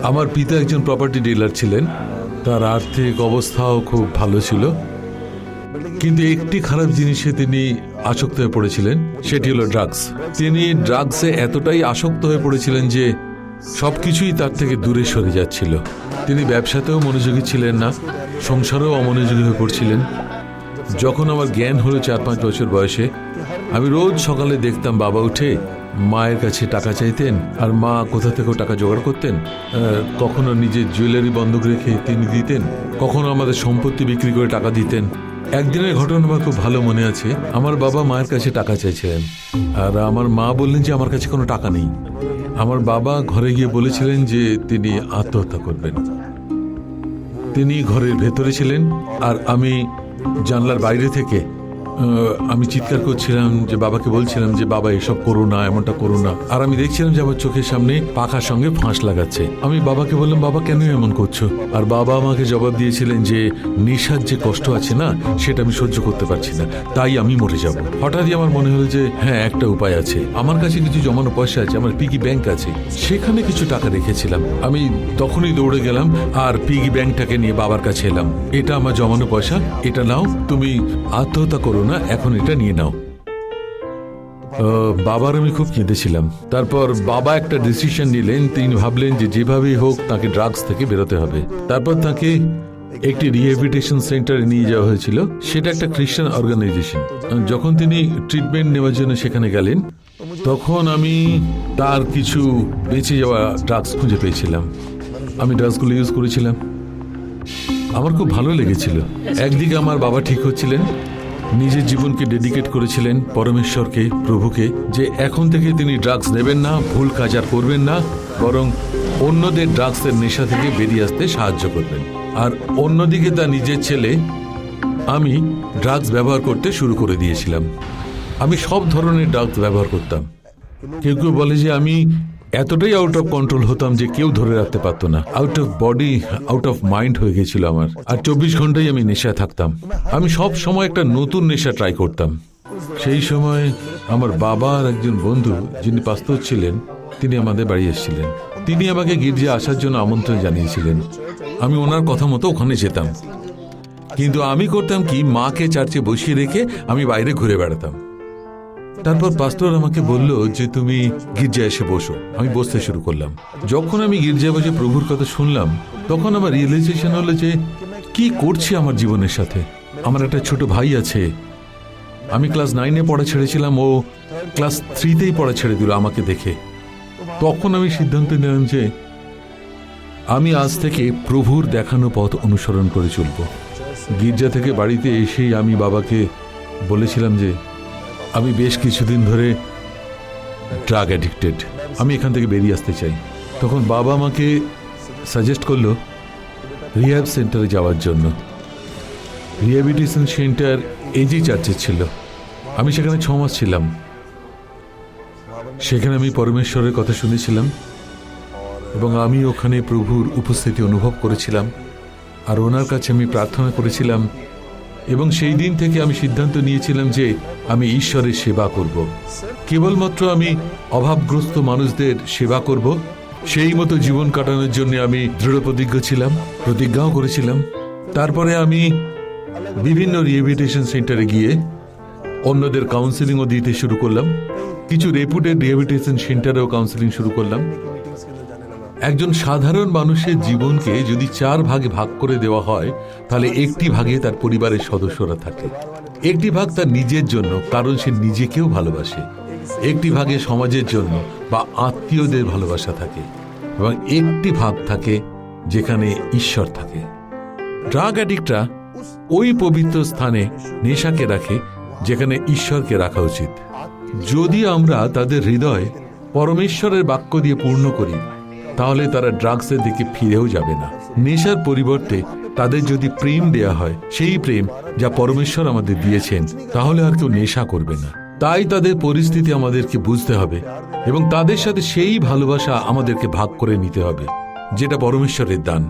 আমার পিতা একজন প্রপার্টি ডিলার ছিলেন, তার আর্থিক অবস্থাও খুব ভালো ছিল, কিন্তু একটি খারাপ জিনিসে তিনি আসক্ত হয়ে পড়েছিলেন, সেটি হলো ড্রাগস। তিনি ড্রাগসে এতটাই আসক্ত হয়ে পড়েছিলেন যে সবকিছুই তার থেকে দূরে সরে যাচ্ছিল। তিনি ব্যবসাতেও মনোযোগী ছিলেন না, সংসারেও অমনোযোগী হয়ে পড়ছিলেন। যখন আমার জ্ঞান হলো 4-5 বছর বয়সে, আমি রোজ সকালে দেখতাম বাবা উঠে মায়ের কাছে টাকা চাইতেন, আর মা কোথা থেকেও টাকা জোগাড় করতেন। কখনো নিজের জুয়েলারি বন্ধক রেখে তিনি দিতেন, কখনো আমাদের সম্পত্তি বিক্রি করে টাকা দিতেন। একদিনের ঘটনা আমার খুব ভালো মনে আছে। আমার বাবা মায়ের কাছে টাকা চাইছিলেন, আর আমার মা বললেন যে আমার কাছে কোনো টাকা নেই। আমার বাবা ঘরে গিয়ে বলেছিলেন যে তিনি আত্মহত্যা করবেন। তিনি ঘরের ভেতরে ছিলেন, আর আমি জানলার বাইরে থেকে আমি চিৎকার করছিলাম, যে বাবাকে বলছিলাম যে বাবা এসব করো না, এমনটা করো না। আর আমি দেখছিলাম যে আমার চোখের সামনে পাখার সঙ্গে ফাঁস লাগাচ্ছে। আমি বাবাকে বললাম, বাবা কেন এমন করছো? আর বাবা আমাকে জবাব দিয়েছিলেন যে নেশার যে কষ্ট আছে না, সেটা আমি সহ্য করতে পারছি না, তাই আমি মরে যাব। হঠাৎই আমার মনে হলো যে হ্যাঁ, একটা উপায় আছে। আমার কাছে কিছু জমানো পয়সা আছে, আমার পিগি ব্যাংক আছে, সেখানে কিছু টাকা রেখেছিলাম। আমি তখনই দৌড়ে গেলাম আর পিগি ব্যাংকটাকে নিয়ে বাবার কাছে এলাম। এটা আমার জমানো পয়সা, এটা নাও, তুমি আত্মহত্যা করো না, এখন এটা নিয়ে নাও। বাবার আমি খুব কেঁদেছিলাম। তারপর বাবা একটা ডিসিশন নিলেন। তিনি ভাবলেন যে যেভাবেই হোক তাকে ড্রাগস থেকে বেরোতে হবে। তারপর তাকে একটি রিহ্যাবিলিটেশন সেন্টারে নিয়ে যাওয়া হয়েছিল। সেটা একটা খ্রিস্টান অর্গানাইজেশন। যখন তিনি ট্রিটমেন্ট নেওয়ার জন্য সেখানে গেলেন, তখন আমি তার কিছু বেঁচে যাওয়া ড্রাগস খুঁজে পেয়েছিলাম। আমি ড্রাগসগুলো ইউজ করেছিলাম, আমার খুব ভালো লেগেছিল। একদিকে আমার বাবা ঠিক হচ্ছিলেন, নিজের জীবনকে ডেডিকেট করেছিলেন পরমেশ্বরকে, প্রভুকে, যে এখন থেকে তিনি ড্রাগস নেবেন না, ভুল কাজ আর করবেন না, বরং অন্যদের ড্রাগসের নেশা থেকে বেরিয়ে আসতে সাহায্য করবেন। আর অন্যদিকে তার নিজের ছেলে, আমি ড্রাগস ব্যবহার করতে শুরু করে দিয়েছিলাম। আমি সব ধরনের ড্রাগস ব্যবহার করতাম। কেউ কেউ বলে যে আমি এতটাই আউট অফ কন্ট্রোল হতাম যে কেউ ধরে রাখতে পারতো না। Out of body, out of mind হয়ে গেছিল আমার। আর 24 ঘন্টাই আমি নেশায় থাকতাম। আমি সব সময় একটা নতুন নেশা ট্রাই করতাম। সেই সময় আমার বাবার একজন বন্ধু, যিনি পাস্তর ছিলেন, তিনি আমাদের বাড়ি এসেছিলেন। তিনি আমাকে গির্জা আসার জন্য আমন্ত্রণ জানিয়েছিলেন। আমি ওনার কথা মতো ওখানে যেতাম, কিন্তু আমি করতাম কি, মাকে চার্চে বসিয়ে রেখে আমি বাইরে ঘুরে বেড়াতাম। তারপর পাস্টর আমাকে বলল যে তুমি গির্জায় এসে বসো। আমি বসতে শুরু করলাম। যখন আমি গির্জায় বসে প্রভুর কথা শুনলাম, তখন আমার রিয়েলাইজেশন হলো যে কি করছি আমার জীবনের সাথে। আমার একটা ছোট ভাই আছে। আমি ক্লাস 9-এ পড়া ছেড়েছিলাম, ও ক্লাস 3-তেই পড়া ছেড়ে দিল আমাকে দেখে। তখন আমি সিদ্ধান্ত নিলাম যে আমি আজ থেকে প্রভুর দেখানো পথ অনুসরণ করে চলব। গির্জা থেকে বাড়িতে এসেই আমি বাবাকে বলেছিলাম যে আমি বেশ কিছুদিন ধরে ড্রাগ অ্যাডিক্টেড, আমি এখান থেকে বেরিয়ে আসতে চাই। তখন বাবা আমাকে সাজেস্ট করলো রিহ্যাব সেন্টারে যাওয়ার জন্য। রিহ্যাবিলিটেশন সেন্টার এজি চার্চে ছিল। আমি সেখানে 6 মাস ছিলাম। সেখানে আমি পরমেশ্বরের কথা শুনেছিলাম এবং আমি ওখানে প্রভুর উপস্থিতি অনুভব করেছিলাম, আর ওনার কাছে আমি প্রার্থনা করেছিলাম। এবং সেই দিন থেকে আমি সিদ্ধান্ত নিয়েছিলাম যে আমি ঈশ্বরের সেবা করব। কেবলমাত্র আমি অভাবগ্রস্ত মানুষদের সেবা করব, সেই মতো জীবন কাটানোর জন্য আমি দৃঢ় প্রতিজ্ঞ ছিলাম, প্রতিজ্ঞাও করেছিলাম। তারপরে আমি বিভিন্ন রিহ্যাবিলিটেশন সেন্টারে গিয়ে অন্যদের কাউন্সেলিংও দিতে শুরু করলাম। কিছু রেপুটেড রিহ্যাবিলিটেশন সেন্টারেও কাউন্সেলিং শুরু করলাম। একজন সাধারণ মানুষের জীবনকে যদি 4 ভাগে ভাগ করে দেওয়া হয়, তাহলে একটি ভাগে তার পরিবারের সদস্যরা থাকে, একটি ভাগ তার নিজের জন্য, কারণ সে নিজেকেও ভালোবাসে, একটি ভাগে সমাজের জন্য বা আত্মীয়দের ভালোবাসা থাকে, এবং একটি ভাগ থাকে যেখানে ঈশ্বর থাকে। ড্রাগ অ্যাডিক্টরা ওই পবিত্র স্থানে নেশাকে রাখে যেখানে ঈশ্বরকে রাখা উচিত। যদি আমরা তাদের হৃদয় পরমেশ্বরের বাক্য দিয়ে পূর্ণ করি, তাহলে তারা ড্রাগসের দিকে ফিরেও যাবে না। নেশার পরিবর্তে তাদের যদি প্রেম দেয়া হয়, সেই প্রেম যা পরমেশ্বর আমাদের দিয়েছেন, তাহলে আর কেউ নেশা করবে না। তাই তাদের পরিস্থিতি আমাদেরকে বুঝতে হবে এবং তাদের সাথে সেই ভালোবাসা আমাদেরকে ভাগ করে নিতে হবে, যেটা পরমেশ্বরের দান।